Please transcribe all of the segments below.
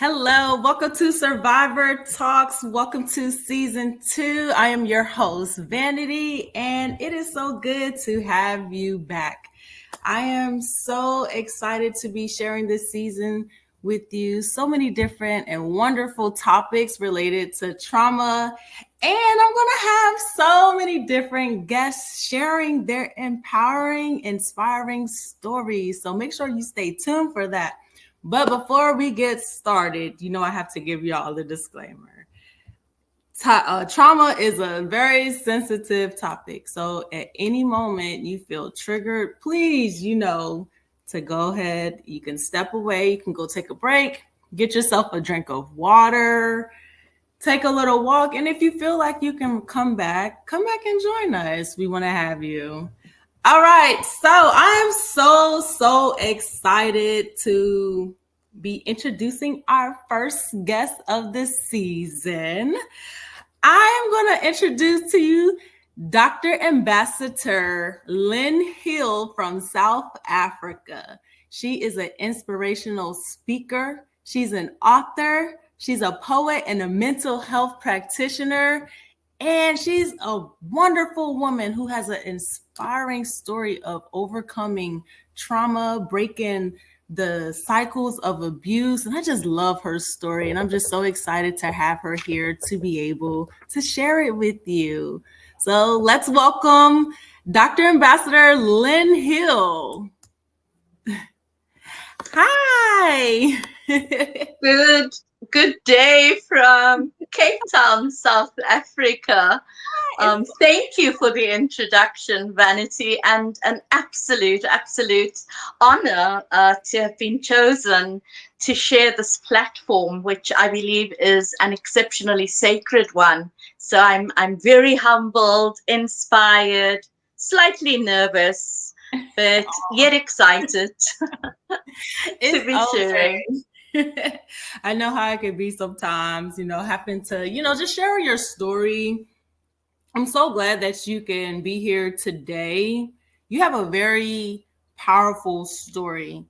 Hello, welcome to Survivor Talks. Welcome to season 2. I am your host, Vanity, and it is so good to have you back. I am so excited to be sharing this season with you. So many different and wonderful topics related to trauma. And I'm going to have so many different guests sharing their empowering, inspiring stories. So make sure you stay tuned for that. But before we get started, I have to give y'all the disclaimer. Trauma is a very sensitive topic. So at any moment you feel triggered, please, to go ahead. You can step away. You can go take a break. Get yourself a drink of water. Take a little walk. And if you feel like you can come back and join us. We want to have you. All right, so I am so excited to be introducing our first guest of this season. I am going to introduce to you Dr. Ambassador Lynn Hill from South Africa. She is an inspirational speaker. She's an author. She's a poet and a mental health practitioner. And she's a wonderful woman who has an inspiring story of overcoming trauma, breaking the cycles of abuse. And I just love her story. And I'm just so excited to have her here to be able to share it with you. So let's welcome Dr. Ambassador Lynn Hill. Hi. Good day from Cape Town, South Africa. Thank you for the introduction, Vanity, and an absolute honor to have been chosen to share this platform, which I believe is an exceptionally sacred one. So I'm very humbled, inspired, slightly nervous, but yet excited to be sharing. I know how it can be sometimes, having to, just share your story. I'm so glad that you can be here today. You have a very powerful story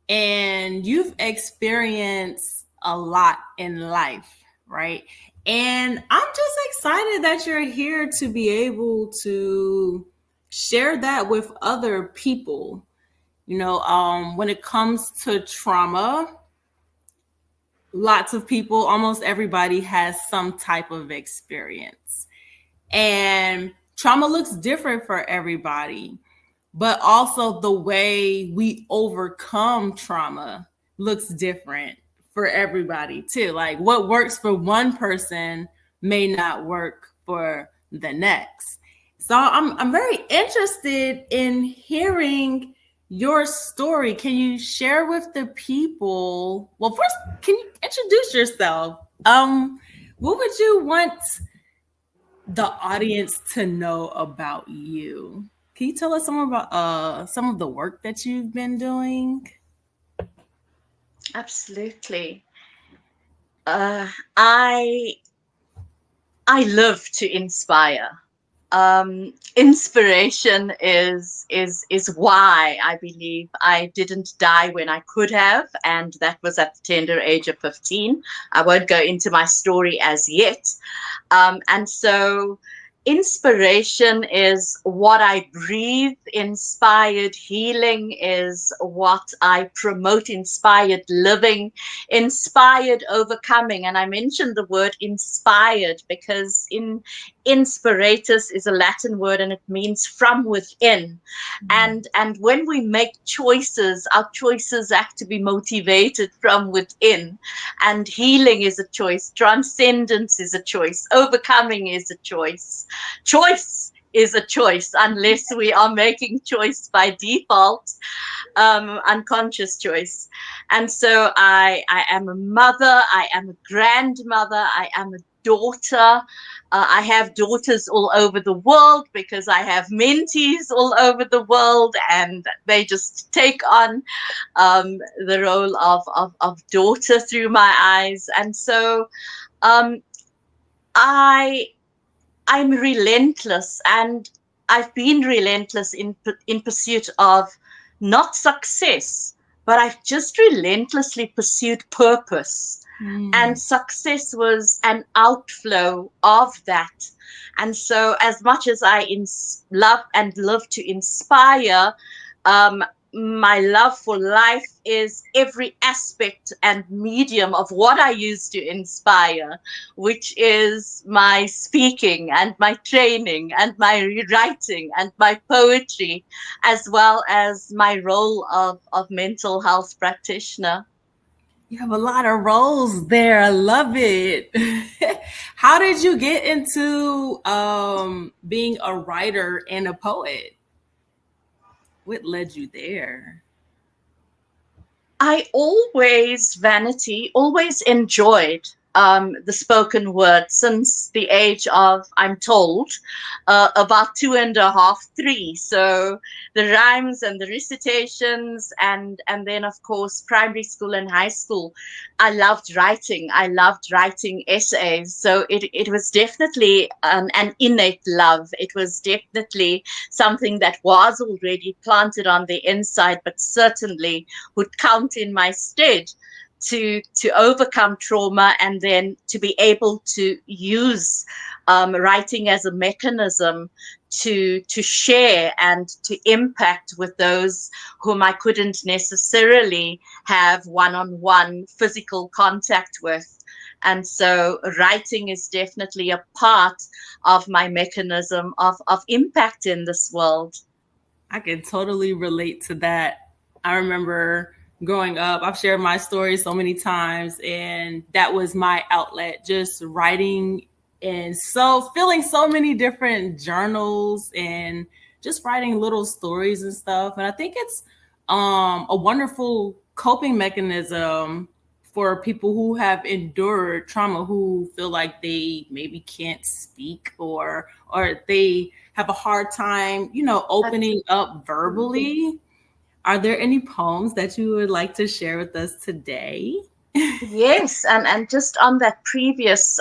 and you've experienced a lot in life, right? And I'm just excited that you're here to be able to share that with other people. When it comes to trauma, lots of people, almost everybody has some type of experience. And trauma looks different for everybody, but also the way we overcome trauma looks different for everybody too. Like what works for one person may not work for the next. So I'm very interested in hearing your story. Can you share with the people? Well, first, can you introduce yourself? What would you want the audience to know about you? Can you tell us some about some of the work that you've been doing? Absolutely. I love to inspire. Inspiration is why I believe I didn't die when I could have, and that was at the tender age of 15. I won't go into my story as yet. And so inspiration is what I breathe. Inspired healing is what I promote. Inspired living, inspired overcoming. And I mentioned the word inspired because inspiratus is a Latin word and it means from within. And when we make choices, our choices have to be motivated from within. And healing is a choice. Transcendence is a choice. Overcoming is a choice. Choice is a choice unless we are making choice by default, unconscious choice. And so I am a mother, I am a grandmother, I am a daughter. I have daughters all over the world because I have mentees all over the world, and they just take on the role of daughter through my eyes. And so I'm relentless, and I've been relentless in pursuit of not success, but I've just relentlessly pursued purpose. And success was an outflow of that. And so, as much as I love and love to inspire, um, my love for life is every aspect and medium of what I use to inspire, which is my speaking and my training and my writing and my poetry, as well as my role of mental health practitioner. You have a lot of roles there. I love it. How did you get into being a writer and a poet? What led you there? I always, Vanity, always enjoyed the spoken word since the age of, I'm told, about 2.5, 3. So the rhymes and the recitations, and then of course primary school and high school, I loved writing. I loved writing essays. So it was definitely an innate love. It was definitely something that was already planted on the inside, but certainly would count in my stead to overcome trauma, and then to be able to use writing as a mechanism to share and to impact with those whom I couldn't necessarily have one-on-one physical contact with. And so writing is definitely a part of my mechanism of impact in this world. I can totally relate to that. I remember growing up, I've shared my story so many times, and that was my outlet, just writing and so filling so many different journals and just writing little stories and stuff. And I think it's a wonderful coping mechanism for people who have endured trauma, who feel like they maybe can't speak, or they have a hard time, opening up verbally. Are there any poems that you would like to share with us today? Yes, and just on that previous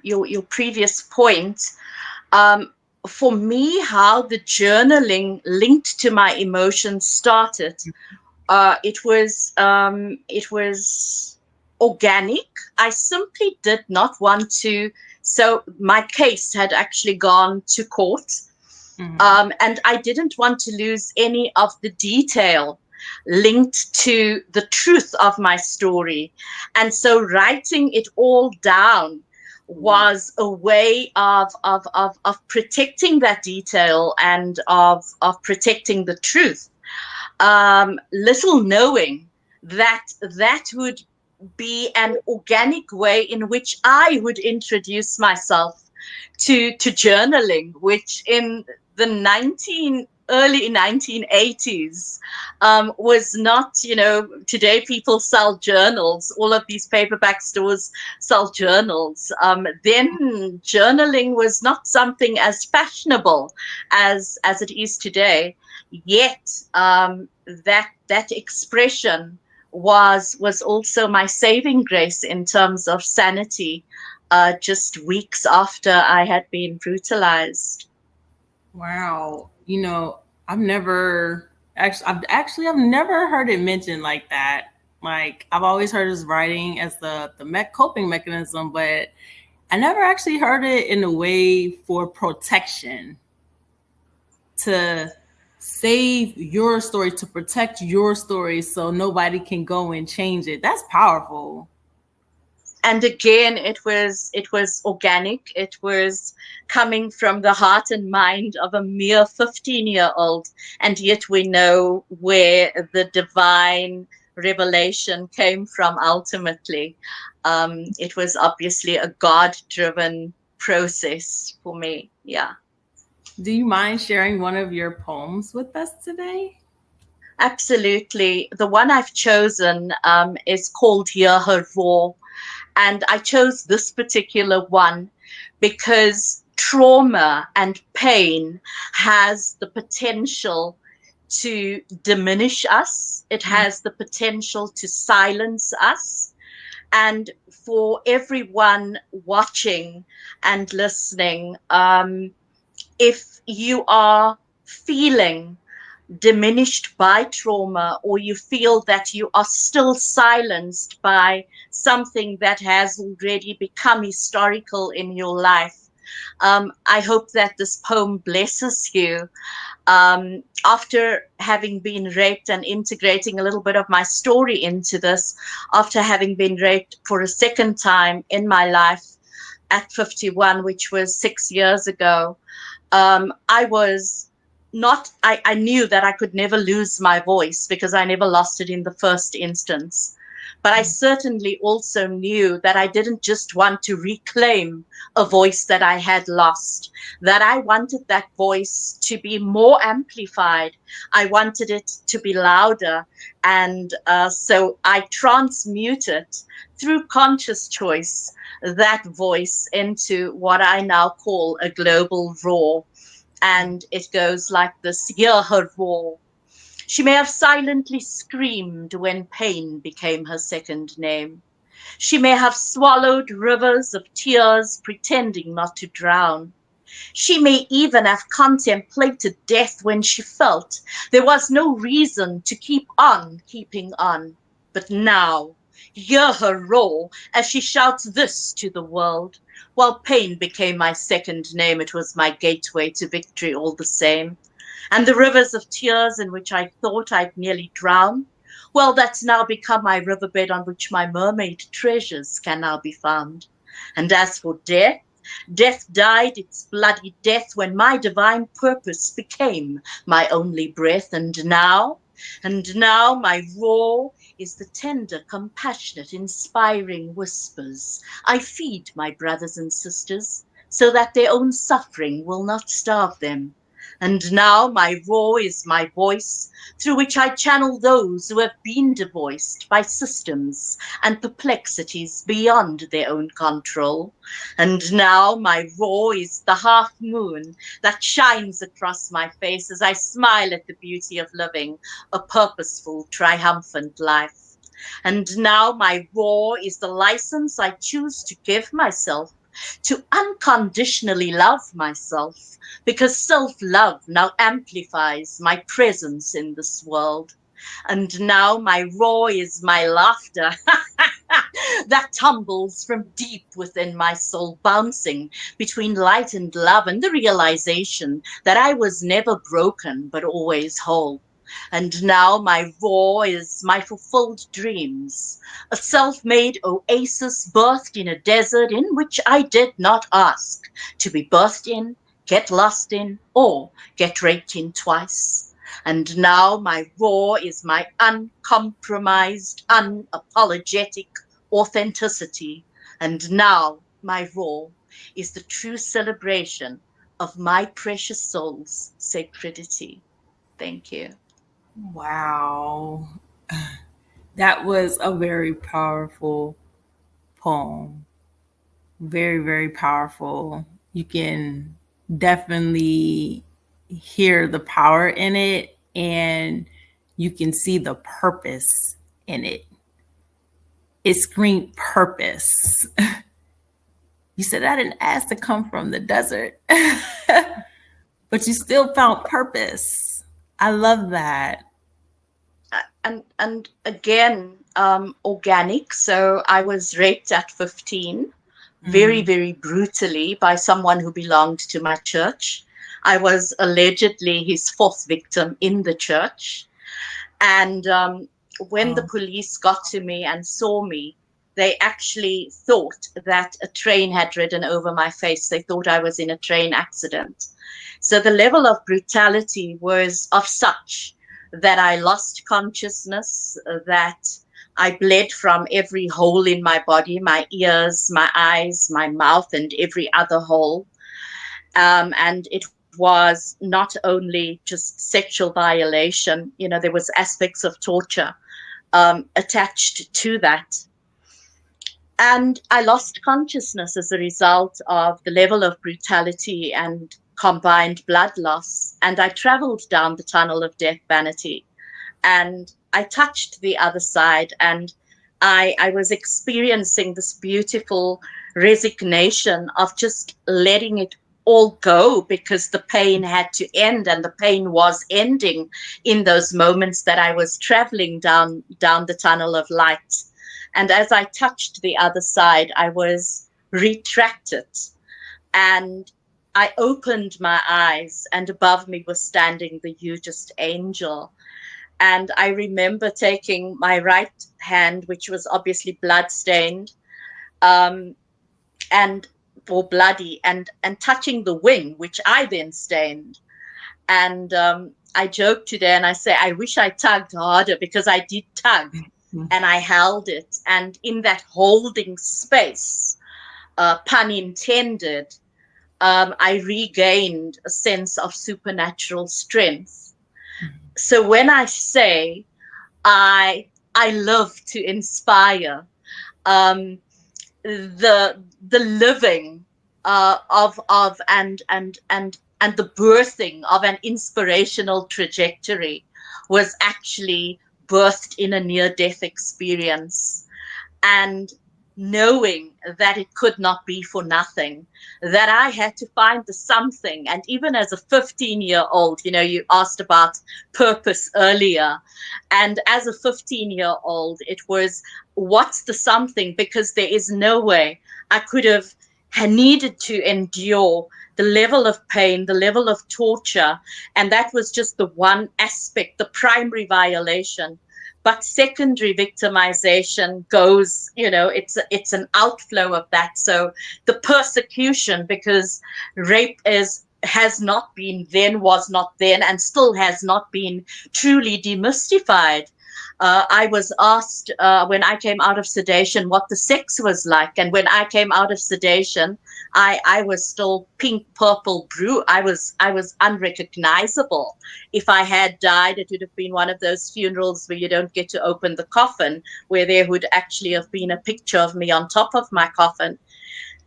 your previous point, um, for me, how the journaling linked to my emotions started. It was organic. I simply did not want to. So my case had actually gone to court, Mm-hmm. and I didn't want to lose any of the detail linked to the truth of my story. And so writing it all down was a way of protecting that detail and of protecting the truth. Little knowing that that would be an organic way in which I would introduce myself to journaling, which in the early 1980s was not, today people sell journals. All of these paperback stores sell journals. Then journaling was not something as fashionable as it is today. Yet that expression was also my saving grace in terms of sanity, just weeks after I had been brutalized. Wow. I've never heard it mentioned like that. Like, I've always heard his writing as the coping mechanism, but I never actually heard it in a way for protection, to save your story, to protect your story so nobody can go and change it. That's powerful. And again, it was organic. It was coming from the heart and mind of a mere 15-year-old, and yet we know where the divine revelation came from ultimately. It was obviously a God-driven process for me. Yeah. Do you mind sharing one of your poems with us today? Absolutely. The one I've chosen is called Hear Her Roar. And I chose this particular one because trauma and pain has the potential to diminish us. It has the potential to silence us. And for everyone watching and listening, if you are feeling diminished by trauma, or you feel that you are still silenced by something that has already become historical in your life, I hope that this poem blesses you. After having been raped and integrating a little bit of my story into this, after having been raped for a second time in my life at 51, which was 6 years ago, I was not, I knew that I could never lose my voice because I never lost it in the first instance. But I certainly also knew that I didn't just want to reclaim a voice that I had lost, that I wanted that voice to be more amplified. I wanted it to be louder. And so I transmuted through conscious choice that voice into what I now call a global roar. And it goes like this: hear her roar. She may have silently screamed when pain became her second name. She may have swallowed rivers of tears, pretending not to drown. She may even have contemplated death when she felt there was no reason to keep on keeping on. But now, hear her roar as she shouts this to the world. While pain became my second name, it was my gateway to victory all the same. And the rivers of tears in which I thought I'd nearly drown, well, that's now become my riverbed on which my mermaid treasures can now be found. And as for death, death died its bloody death when my divine purpose became my only breath. And now my roar is the tender, compassionate, inspiring whispers I feed my brothers and sisters so that their own suffering will not starve them. And now my roar is my voice through which I channel those who have been devoiced by systems and perplexities beyond their own control. And now my roar is the half moon that shines across my face as I smile at the beauty of living a purposeful, triumphant life. And now my roar is the license I choose to give myself to unconditionally love myself, because self-love now amplifies my presence in this world. And now my roar is my laughter that tumbles from deep within my soul, bouncing between light and love and the realization that I was never broken but always whole. And now my roar is my fulfilled dreams, a self-made oasis birthed in a desert in which I did not ask to be birthed in, get lost in, or get raped in twice. And now my roar is my uncompromised, unapologetic authenticity. And now my roar is the true celebration of my precious soul's sacredity. Thank you. Wow. That was a very powerful poem. Very, very powerful. You can definitely hear the power in it, and you can see the purpose in it. It screamed purpose. You said I didn't ask to come from the desert, but you still found purpose. I love that. And again, organic. So I was raped at 15, very, very brutally by someone who belonged to my church. I was allegedly his fourth victim in the church. And when the police got to me and saw me, they actually thought that a train had ridden over my face. They thought I was in a train accident. So the level of brutality was of such that I lost consciousness, that I bled from every hole in my body, my ears, my eyes, my mouth, and every other hole. And it was not only just sexual violation, there was aspects of torture attached to that. And I lost consciousness as a result of the level of brutality and combined blood loss. And I traveled down the tunnel of death, Vanity, and I touched the other side, and I was experiencing this beautiful resignation of just letting it all go because the pain had to end, and the pain was ending in those moments that I was traveling down the tunnel of light. And as I touched the other side, I was retracted, and I opened my eyes, and above me was standing the hugest angel. And I remember taking my right hand, which was obviously blood-stained, um, and or bloody, and touching the wing, which I then stained. And I joke today and I say, I wish I tugged harder, because I did tug, and I held it. And in that holding space, pun intended, I regained a sense of supernatural strength. So when I say I love to inspire, um, the living of and the birthing of an inspirational trajectory was actually birthed in a near-death experience. And knowing that it could not be for nothing, that I had to find the something. And even as a 15-year-old, you asked about purpose earlier. And as a 15-year-old, it was, what's the something? Because there is no way I could have needed to endure the level of pain, the level of torture. And that was just the one aspect, the primary violation. But secondary victimization goes, it's an outflow of that. So the persecution, because rape has not been then, was not then, and still has not been truly demystified. I was asked when I came out of sedation what the sex was like. And when I came out of sedation, I was still pink, purple, blue. I was unrecognizable. If I had died, it would have been one of those funerals where you don't get to open the coffin, where there would actually have been a picture of me on top of my coffin.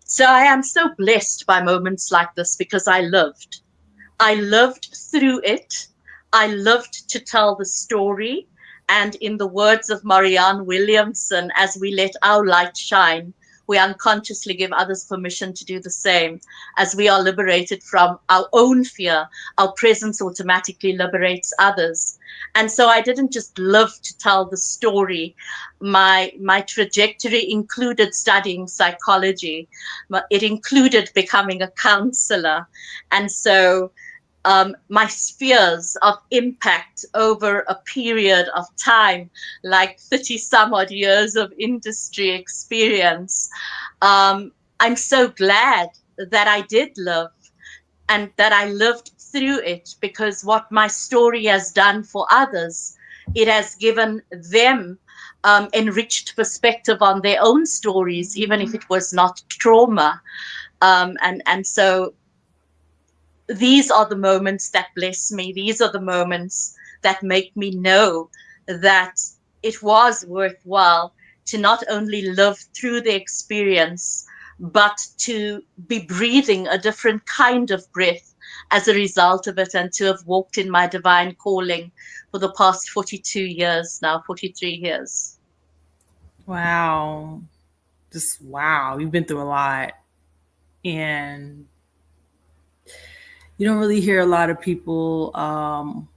So I am so blessed by moments like this, because I lived. I lived through it. I lived to tell the story. And in the words of Marianne Williamson, as we let our light shine, we unconsciously give others permission to do the same. As we are liberated from our own fear, our presence automatically liberates others. And so I didn't just live to tell the story. My trajectory included studying psychology. It included becoming a counselor. And so my spheres of impact over a period of time, like 30 some odd years of industry experience. I'm so glad that I did live, and that I lived through it, because what my story has done for others, it has given them enriched perspective on their own stories, even if it was not trauma. And so these are the moments that bless me. These are the moments that make me know that it was worthwhile to not only live through the experience, but to be breathing a different kind of breath as a result of it, and to have walked in my divine calling for the past 42 years now, 43 years. Wow. Just wow. You've been through a lot. And you don't really hear a lot of people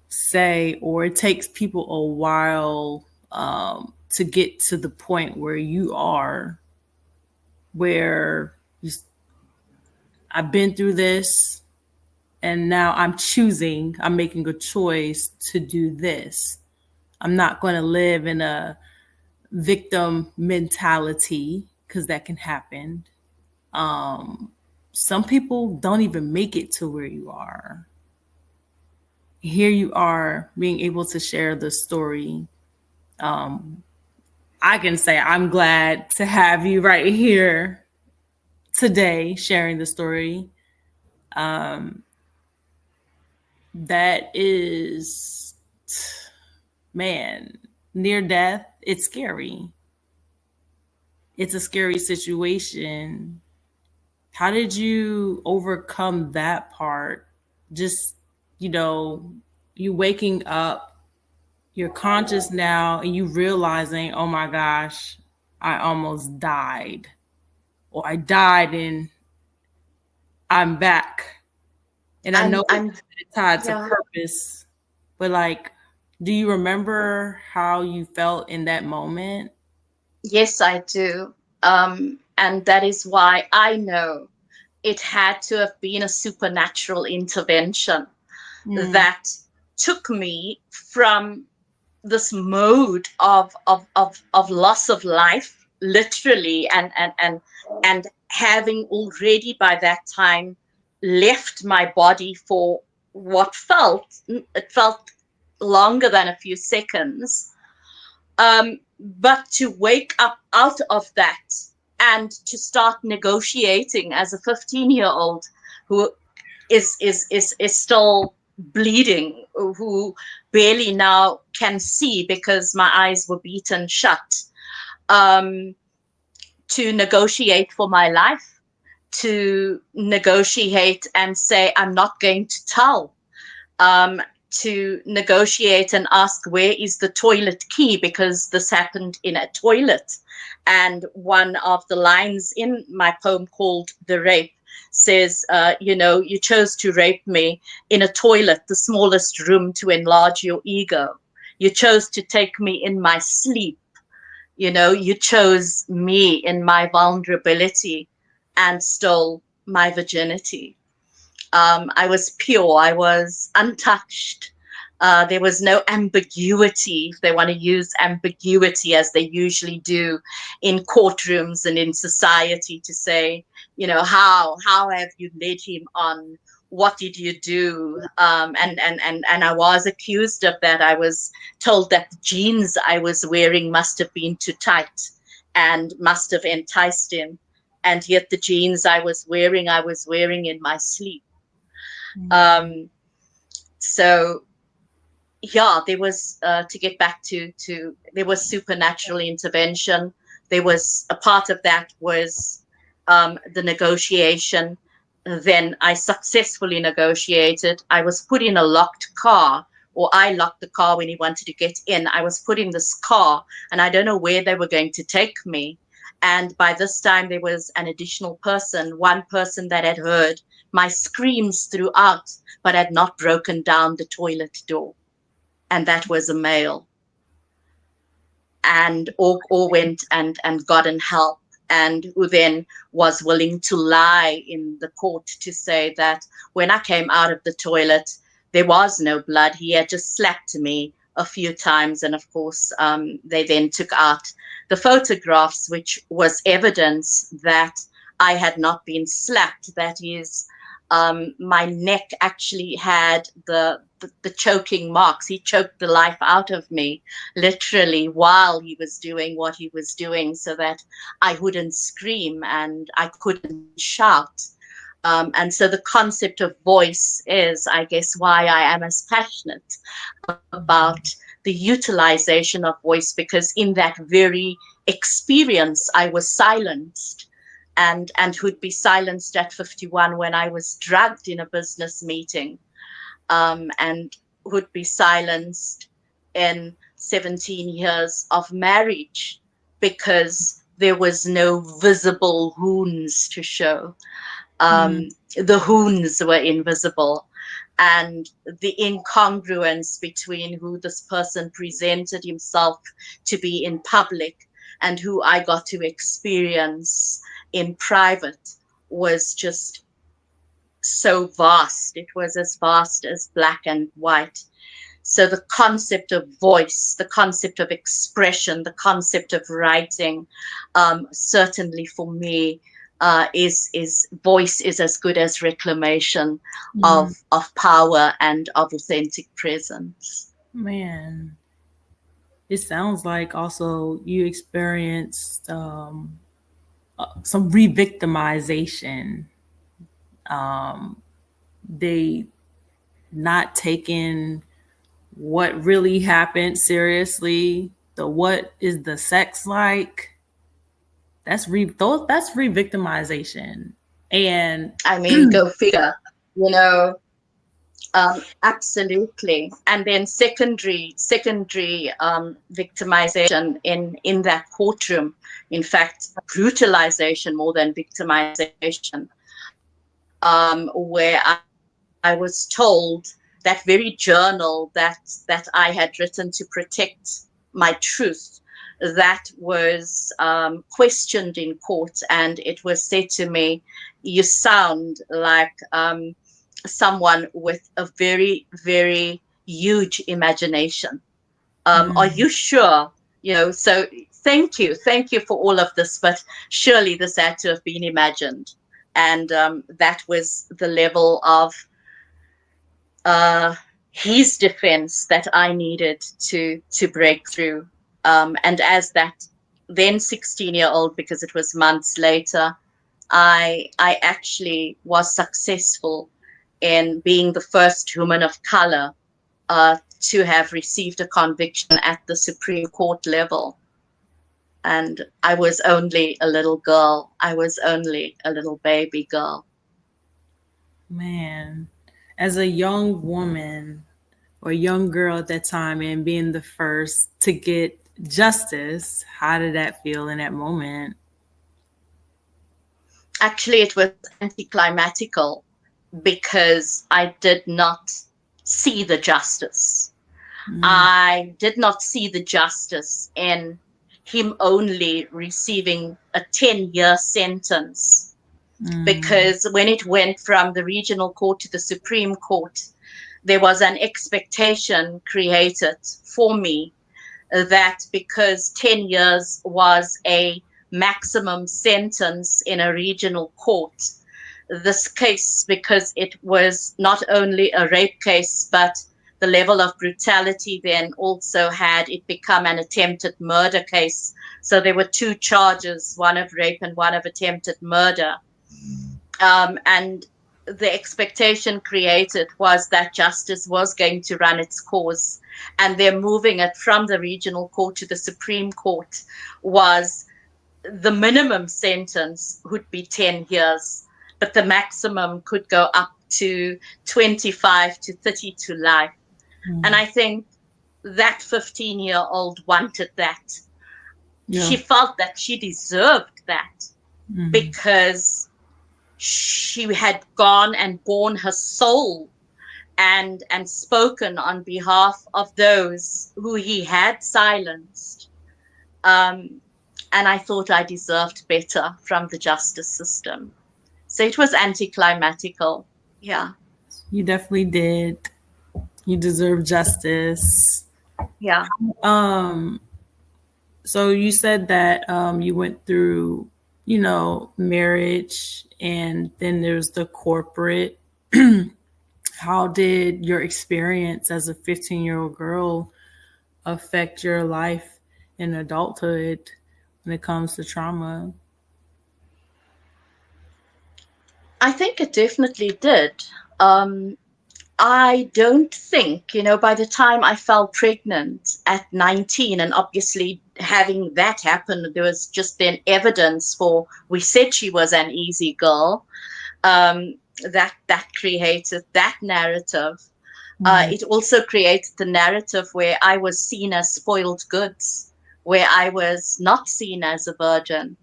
say, or it takes people a while to get to the point where you are, where I've been through this, and now I'm making a choice to do this. I'm not going to live in a victim mentality, because that can happen. Some people don't even make it to where you are. Here you are being able to share the story. I can say I'm glad to have you right here today sharing the story. That is, man, near death. It's scary. It's a scary situation. How did you overcome that part? Just, you waking up, you're conscious now, and you realizing, oh my gosh, I almost died. Or I died and I'm back. And I know I'm it's tied to yeah. purpose, but like, do you remember how you felt in that moment? Yes, I do. And that is why I know it had to have been a supernatural intervention Mm, that took me from this mode of loss of life, literally, and having already by that time left my body for what felt longer than a few seconds, but to wake up out of that and to start negotiating as a 15-year-old who is still bleeding, who barely now can see because my eyes were beaten shut, um, to negotiate for my life, to negotiate and say, I'm not going to tell, to negotiate and ask where is the toilet key, because this happened in a toilet. And one of the lines in my poem called The Rape says, you chose to rape me in a toilet, the smallest room to enlarge your ego. You chose to take me in my sleep. You chose me in my vulnerability and stole my virginity. I was pure. I was untouched. There was no ambiguity, if they want to use ambiguity as they usually do in courtrooms and in society, to say, how have you led him on? What did you do? And I was accused of that. I was told that the jeans I was wearing must have been too tight and must have enticed him. And yet the jeans I was wearing in my sleep. mm, Um, so yeah, there was, to get back to there was supernatural intervention. There was a part of that was the negotiation. Then I successfully negotiated. I was put in a locked car, or I locked the car when he wanted to get in. I was put in this car, and I don't know where they were going to take me. And by this time, there was an additional person, one person that had heard my screams throughout, but had not broken down the toilet door. And that was a male. And or went and gotten help, and who then was willing to lie in the court to say that when I came out of the toilet, there was no blood. He had just slapped me a few times. And of course, they then took out the photographs, which was evidence that I had not been slapped. That is, my neck actually had the choking marks. He choked the life out of me, literally, while he was doing what he was doing, so that I wouldn't scream and I couldn't shout. And so the concept of voice is, I guess, why I am as passionate about the utilization of voice, because in that very experience, I was silenced. And who'd be silenced at 51 when I was drugged in a business meeting, and would be silenced in 17 years of marriage because there was no visible wounds to show. mm, The wounds were invisible. And the incongruence between who this person presented himself to be in public and who I got to experience in private was just so vast. It was as vast as black and white. So the concept of voice, the concept of expression, the concept of writing, certainly for me, is voice is as good as reclamation mm. of power and of authentic presence. Man, it sounds like also you experienced some re-victimization. They not taking what really happened seriously. The what is the sex like? That's re-victimization. And I mean, go figure, you know. Absolutely. And then secondary victimization in that courtroom. In fact, brutalization more than victimization. where I was told that very journal that I had written to protect my truth, that was questioned in court, and it was said to me, "You sound like someone with a very, very huge imagination. Are you sure?" So thank you for all of this, but surely this had to have been imagined, and that was the level of his defense that I needed to break through. And as that then 16-year-old, because it was months later, I actually was successful in being the first woman of color to have received a conviction at the Supreme Court level. And I was only a little girl. I was only a little baby girl. Man, as a young woman or young girl at that time and being the first to get justice, how did that feel in that moment? Actually, it was anticlimactical because I did not see the justice. I did not see the justice in him only receiving a 10-year sentence, because when it went from the regional court to the Supreme Court, there was an expectation created for me that because 10 years was a maximum sentence in a regional court, this case, because it was not only a rape case, but the level of brutality then also had it become an attempted murder case. So there were two charges, one of rape and one of attempted murder. And the expectation created was that justice was going to run its course, and they're moving it from the regional court to the Supreme Court was the minimum sentence would be 10 years, but the maximum could go up to 25 to 30 to life. And I think that 15-year-old wanted that. Yeah. She felt that she deserved that because she had gone and borne her soul and spoken on behalf of those who he had silenced. And I thought I deserved better from the justice system. So it was anticlimactical. Yeah. You definitely did. You deserve justice. Yeah. So you said that you went through, marriage, and then there's the corporate. How did your experience as a 15-year-old girl affect your life in adulthood when it comes to trauma? I think it definitely did. I don't think, by the time I fell pregnant at 19, and obviously having that happen, there was just then evidence for, we said she was an easy girl, that created that narrative. It also created the narrative where I was seen as spoiled goods, where I was not seen as a virgin,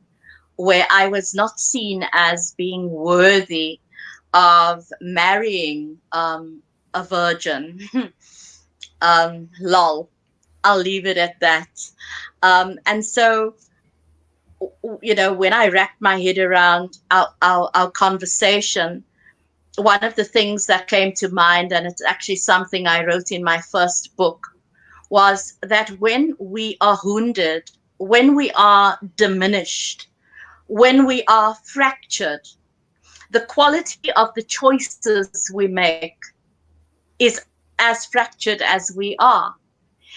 where I was not seen as being worthy of marrying a virgin. Lol. I'll leave it at that. And so, when I wrapped my head around our conversation, one of the things that came to mind, and it's actually something I wrote in my first book, was that when we are wounded, when we are diminished, when we are fractured, the quality of the choices we make is as fractured as we are.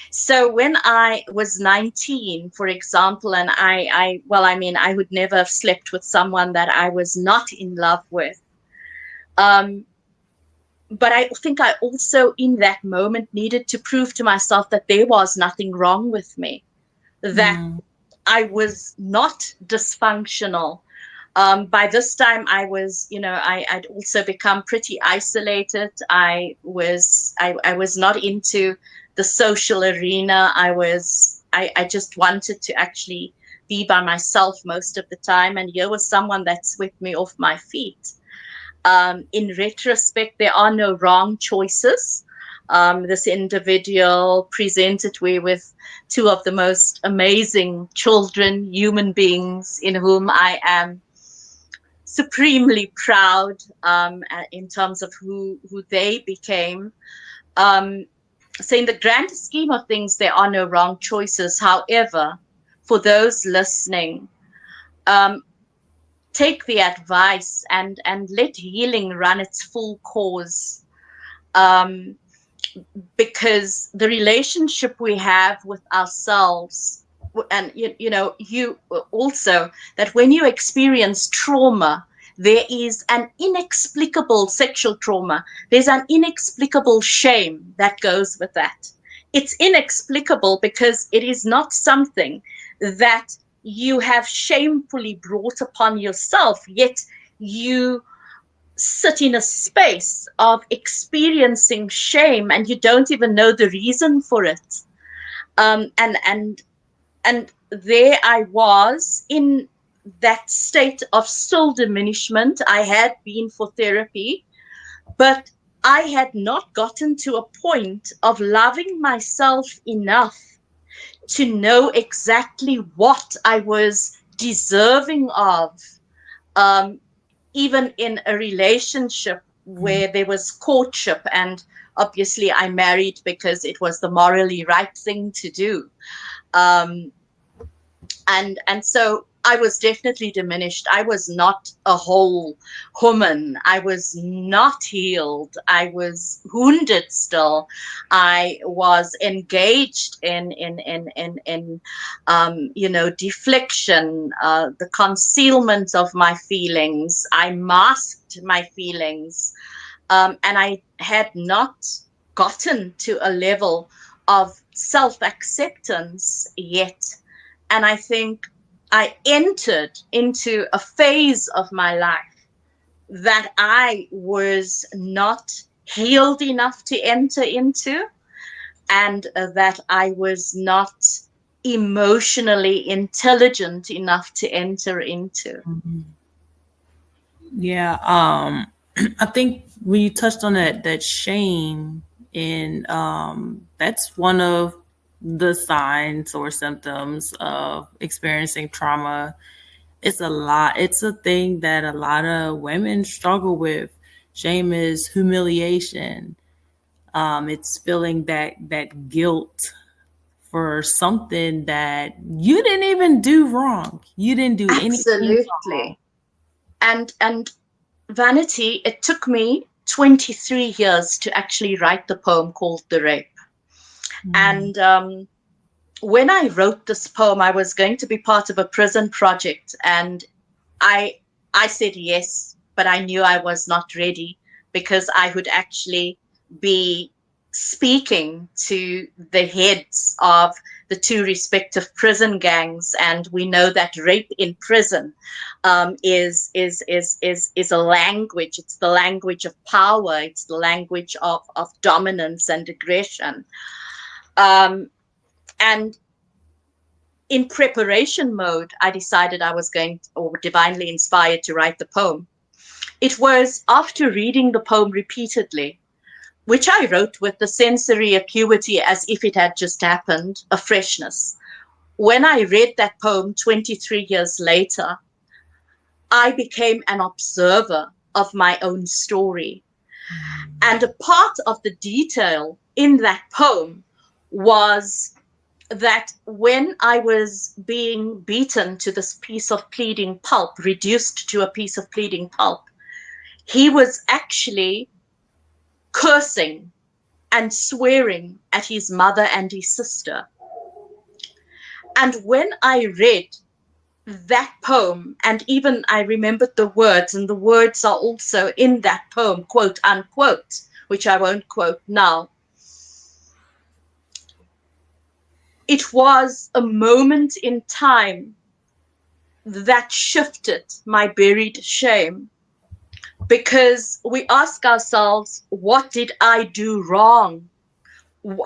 So when I was 19, for example, and I would never have slept with someone that I was not in love with. But I think I also in that moment needed to prove to myself that there was nothing wrong with me, that I was not dysfunctional. By this time I was, I'd also become pretty isolated. I was not into the social arena. I just wanted to actually be by myself most of the time. And here was someone that swept me off my feet. In retrospect, there are no wrong choices. This individual presented me with two of the most amazing children, human beings, in whom I am supremely proud, in terms of who they became. So in the grand scheme of things, there are no wrong choices. However, for those listening, take the advice and let healing run its full course. Because the relationship we have with ourselves, and you also, that when you experience trauma, there is an inexplicable sexual trauma, there's an inexplicable shame that goes with that. It's inexplicable because it is not something that you have shamefully brought upon yourself, yet you sit in a space of experiencing shame and you don't even know the reason for it. And there I was in that state of soul diminishment. I had been for therapy, but I had not gotten to a point of loving myself enough to know exactly what I was deserving of, even in a relationship where there was courtship, and obviously I married because it was the morally right thing to do. And so I was definitely diminished. I was not a whole woman. I was not healed. I was wounded still. I was engaged in deflection, the concealment of my feelings. I masked my feelings, and I had not gotten to a level of self-acceptance yet. And I think I entered into a phase of my life that I was not healed enough to enter into, and that I was not emotionally intelligent enough to enter into. Yeah. I think when you touched on that shame, and that's one of the signs or symptoms of experiencing trauma. It's a lot. It's a thing that a lot of women struggle with. Shame is humiliation. It's feeling that guilt for something that you didn't even do wrong. You didn't do anything wrong. Absolutely. And Vanity, it took me 23 years to actually write the poem called The Rape. And when I wrote this poem, I was going to be part of a prison project, and I said yes, but I knew I was not ready, because I would actually be speaking to the heads of the two respective prison gangs, and we know that rape in prison is a language. It's the language of power. It's the language of dominance and aggression. And in preparation mode, I decided I was going, or divinely inspired, to write the poem. It was after reading the poem repeatedly, which I wrote with the sensory acuity as if it had just happened, a freshness. When I read that poem 23 years later, I became an observer of my own story. And a part of the detail in that poem was that when I was being beaten to this piece of pleading pulp, reduced to a piece of pleading pulp, he was actually cursing and swearing at his mother and his sister. And when I read that poem, and even I remembered the words, and the words are also in that poem, quote unquote, which I won't quote now, it was a moment in time that shifted my buried shame, because we ask ourselves, what did I do wrong?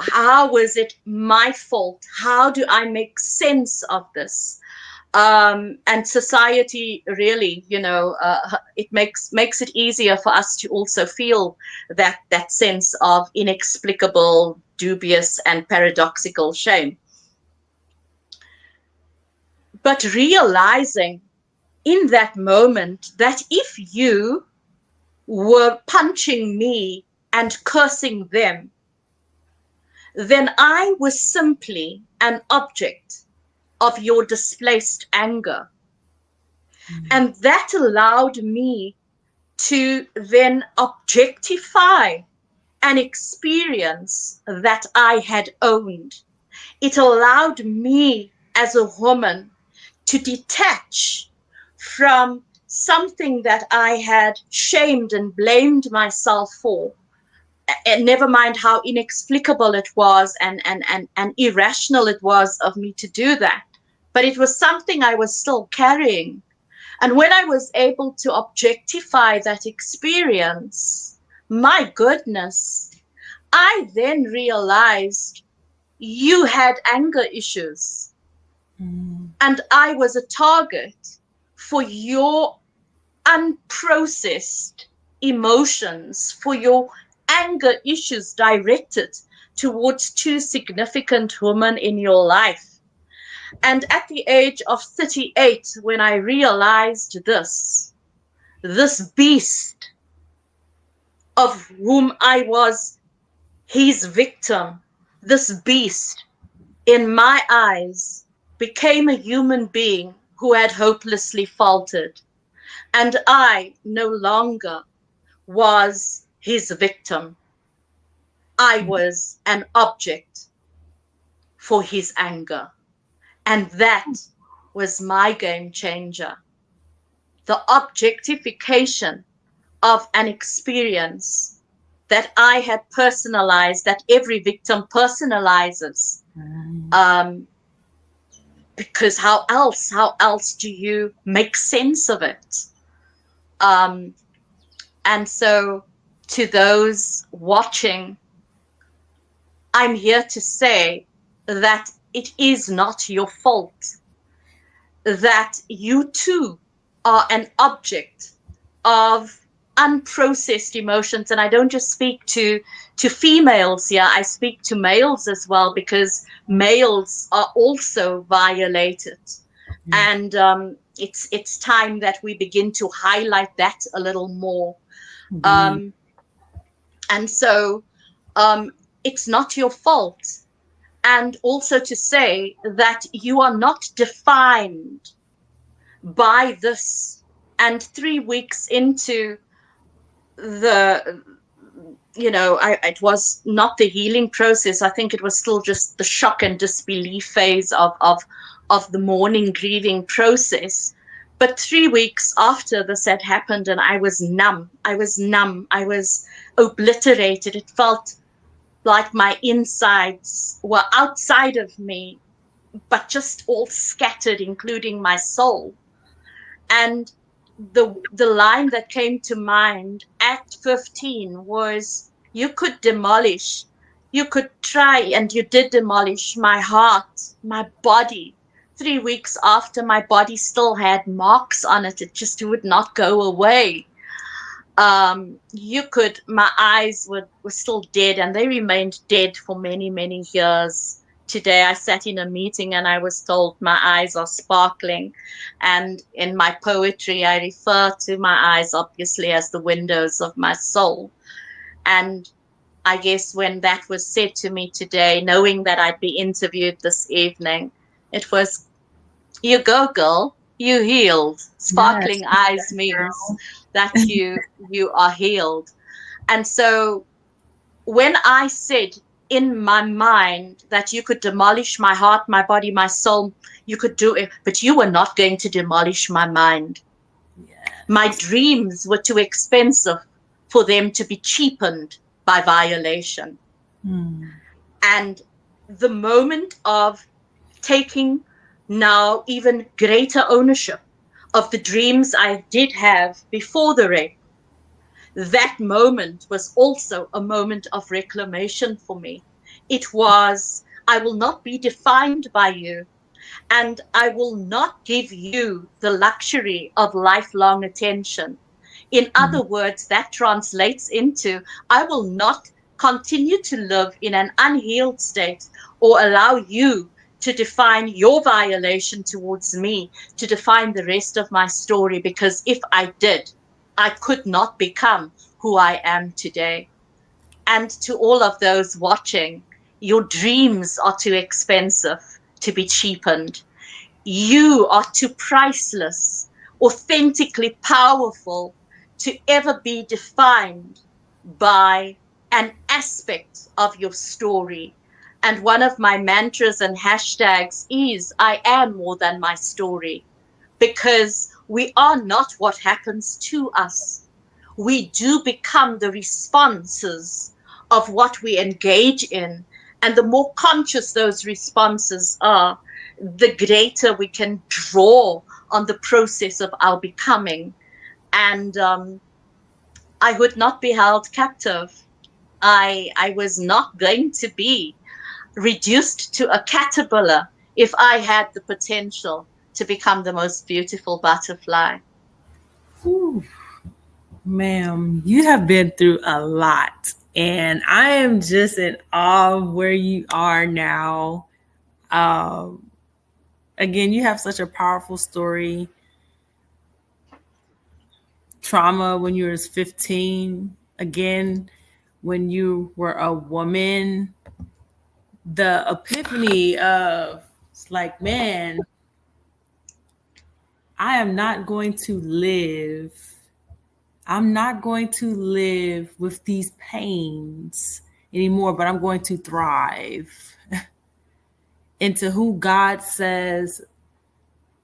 How was it my fault? How do I make sense of this? And society really, it makes it easier for us to also feel that sense of inexplicable, dubious, and paradoxical shame. But realizing in that moment that if you were punching me and cursing them, then I was simply an object of your displaced anger. And that allowed me to then objectify an experience that I had owned. It allowed me as a woman to detach from something that I had shamed and blamed myself for. And never mind how inexplicable it was and irrational it was of me to do that. But it was something I was still carrying. And when I was able to objectify that experience, my goodness, I then realized you had anger issues. And I was a target for your unprocessed emotions, for your anger issues directed towards two significant women in your life. And at the age of 38, when I realized this beast of whom I was his victim, this beast, in my eyes, became a human being who had hopelessly faltered. And I no longer was his victim. I was an object for his anger. And that was my game changer. The objectification of an experience that I had personalized, that every victim personalizes. Because how else do you make sense of it? And so to those watching, I'm here to say that it is not your fault, that you too are an object of unprocessed emotions. And I don't just speak to females here, I speak to males as well, because males are also violated. And it's time that we begin to highlight that a little more. And so it's not your fault. And also to say that you are not defined by this. And 3 weeks into it was not the healing process. I think it was still just the shock and disbelief phase of the mourning, grieving process. But 3 weeks after this had happened, and I was numb. I was obliterated. It felt like my insides were outside of me, but just all scattered, including my soul. And the line that came to mind at 15 was, you could demolish, you could try, and you did demolish my heart, my body. 3 weeks after, my body still had marks on it. It just would not go away. My eyes were still dead, and they remained dead for many, many years. Today I sat in a meeting and I was told my eyes are sparkling. And in my poetry, I refer to my eyes obviously as the windows of my soul. And I guess when that was said to me today, knowing that I'd be interviewed this evening, it was, you go, girl, you healed. Sparkling eyes means that you are healed. And so when I said in my mind that you could demolish my heart, my body, my soul, you could do it, but you were not going to demolish my mind. My dreams were too expensive for them to be cheapened by violation. And the moment of taking now even greater ownership of the dreams I did have before the rape, that moment was also a moment of reclamation for me. It was, I will not be defined by you. And I will not give you the luxury of lifelong attention. In other words, that translates into I will not continue to live in an unhealed state or allow you to define your violation towards me, to define the rest of my story, because if I did, I could not become who I am today. And to all of those watching, your dreams are too expensive to be cheapened. You are too priceless, authentically powerful to ever be defined by an aspect of your story. And one of my mantras and hashtags is I am more than my story, because we are not what happens to us. We do become the responses of what we engage in. And the more conscious those responses are, the greater we can draw on the process of our becoming. And I would not be held captive. I was not going to be reduced to a caterpillar if I had the potential to become the most beautiful butterfly. Ooh, ma'am, you have been through a lot. And I am just in awe of where you are now. Um, Again, you have such a powerful story. Trauma when you were 15. Again, when you were a woman. The epiphany of it's like, man, I am not going to live. I'm not going to live with these pains anymore, but I'm going to thrive into who God says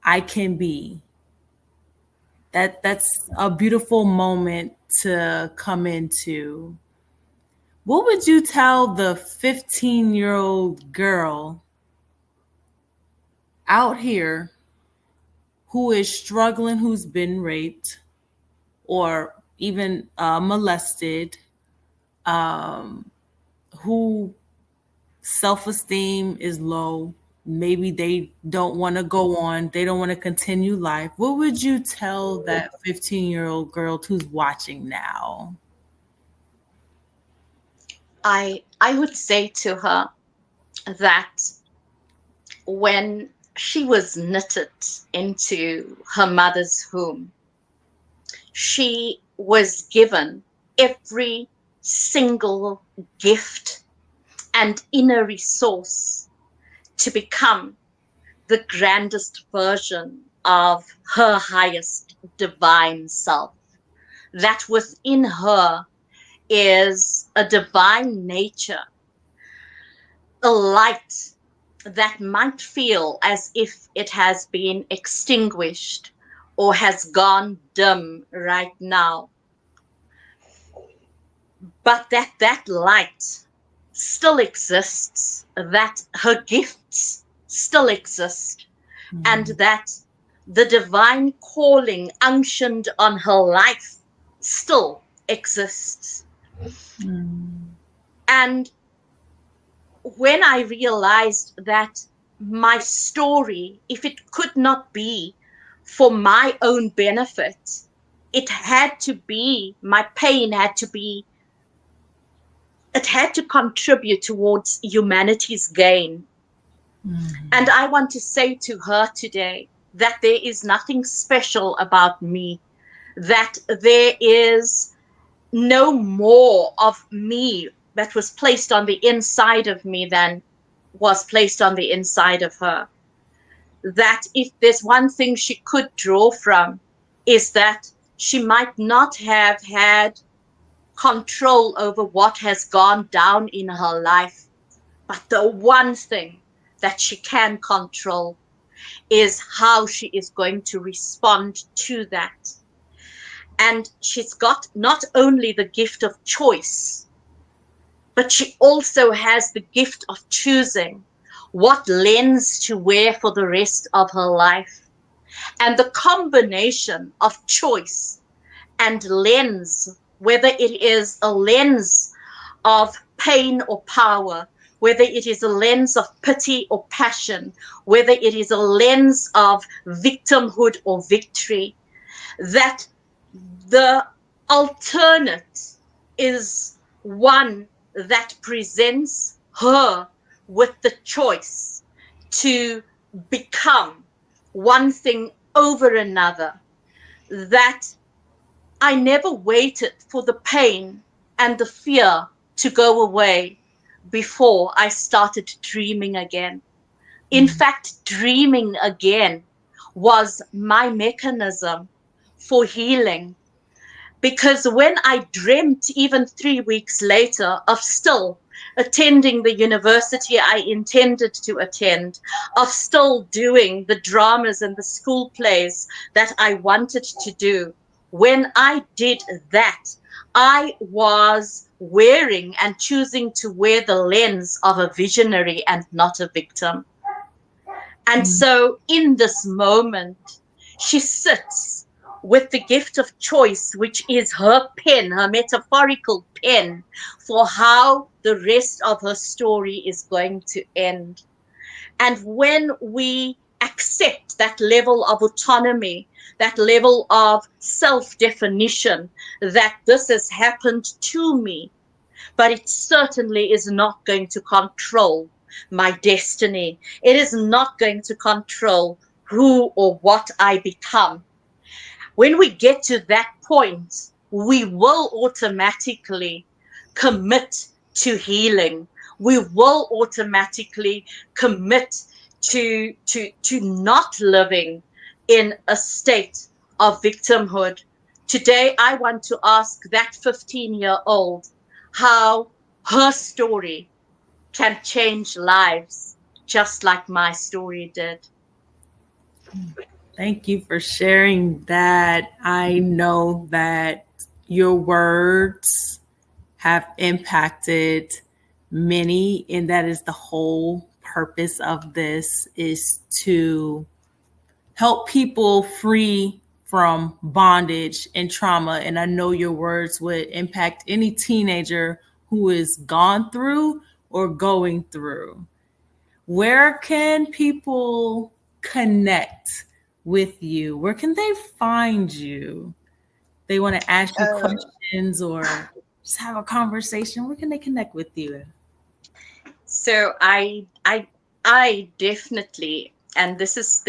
I can be. That's a beautiful moment to come into. What would you tell the 15-year-old girl out here who is struggling, who's been raped or even molested, who self-esteem is low, maybe they don't want to go on, they don't want to continue life? What would you tell that 15-year-old girl who's watching now? I would say to her that when she was knitted into her mother's womb, she was given every single gift and inner resource to become the grandest version of her highest divine self. That within her is a divine nature, a light that might feel as if it has been extinguished or has gone dim right now, but that light still exists, that her gifts still exist, and that the divine calling unctioned on her life still exists. And when I realized that my story, if it could not be for my own benefit, it had to be, my pain had to be, it had to contribute towards humanity's gain. And I want to say to her today that there is nothing special about me, that there is no more of me that was placed on the inside of me than was placed on the inside of her. That if there's one thing she could draw from, is that she might not have had control over what has gone down in her life, but the one thing that she can control is how she is going to respond to that. And she's got not only the gift of choice, but she also has the gift of choosing what lens to wear for the rest of her life. And the combination of choice and lens, whether it is a lens of pain or power, whether it is a lens of pity or passion, whether it is a lens of victimhood or victory, that the alternate is one that presents her with the choice to become one thing over another, that I never waited for the pain and the fear to go away before I started dreaming again. In fact, dreaming again was my mechanism for healing. Because when I dreamt, even 3 weeks later, of still attending the university I intended to attend, of still doing the dramas and the school plays that I wanted to do, when I did that, I was wearing and choosing to wear the lens of a visionary and not a victim. And so in this moment, she sits with the gift of choice, which is her pen, her metaphorical pen for how the rest of her story is going to end. And when we accept that level of autonomy, that level of self-definition, that this has happened to me, but it certainly is not going to control my destiny. It is not going to control who or what I become. When we get to that point, we will automatically commit to healing. We will automatically commit to not living in a state of victimhood. Today, I want to ask that 15-year-old how her story can change lives, just like my story did. Thank you for sharing that. I know that your words have impacted many, and that is the whole purpose of this, is to help people free from bondage and trauma. And I know your words would impact any teenager who is gone through or going through. Where can people connect with you? Where can they find you? They want to ask you questions or just have a conversation. Where can they connect with you? So I definitely, and this is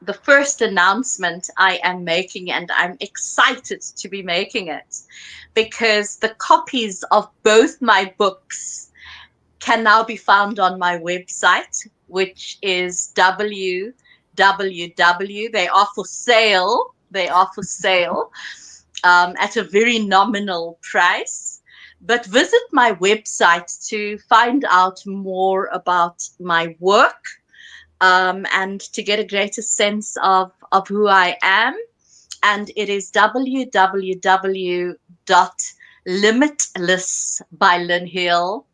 the first announcement I am making, and I'm excited to be making it, because the copies of both my books can now be found on my website, which is www. They are for sale. They are for sale at a very nominal price. But visit my website to find out more about my work, and to get a greater sense of who I am. And it is www.limitless by Lynn Hill,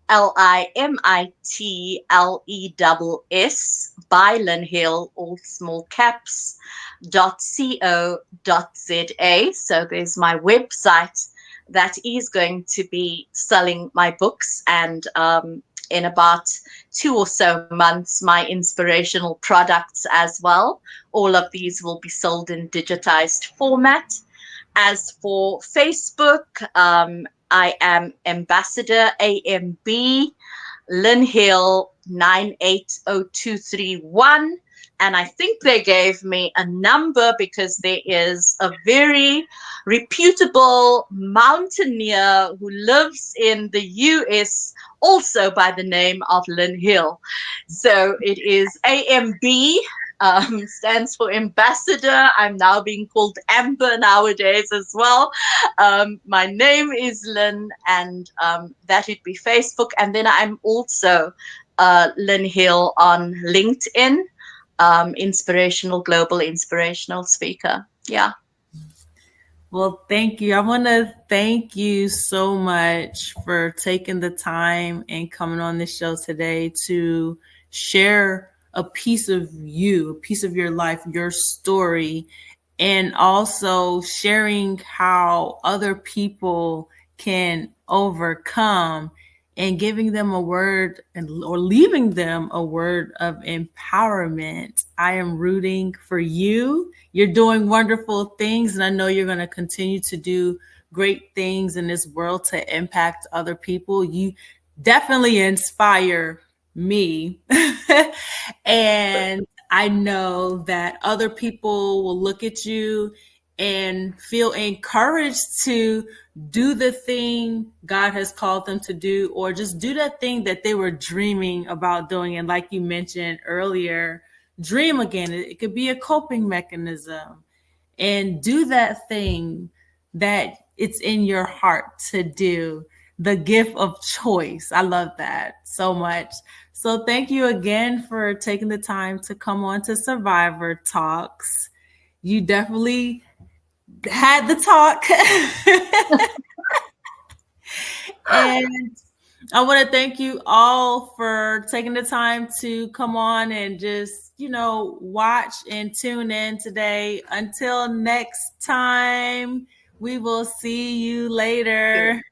LIMITLESS by Lynn Hill, all small caps, .co.za. So there's my website that is going to be selling my books, and in about 2 or so months, my inspirational products as well. All of these will be sold in digitized format. As for Facebook, I am Ambassador AMB Lynn Hill 980231. And I think they gave me a number because there is a very reputable mountaineer who lives in the US also by the name of Lynn Hill. So it is AMB, stands for Ambassador. I'm now being called Amber nowadays as well. My name is Lynn, and that would be Facebook. And then I'm also Lynn Hill on LinkedIn. Global inspirational speaker. Yeah. Well, thank you. I want to thank you so much for taking the time and coming on the show today to share a piece of you, a piece of your life, your story, and also sharing how other people can overcome and giving them a word or leaving them a word of empowerment. I am rooting for you. You're doing wonderful things, and I know you're going to continue to do great things in this world to impact other people. You definitely inspire me. And I know that other people will look at you and feel encouraged to do the thing God has called them to do, or just do that thing that they were dreaming about doing. And like you mentioned earlier, dream again. It could be a coping mechanism, and do that thing that it's in your heart to do. The gift of choice. I love that so much. So thank you again for taking the time to come on to Survivor Talks. You definitely had the talk. And I want to thank you all for taking the time to come on and just, watch and tune in today. Until next time, we will see you later.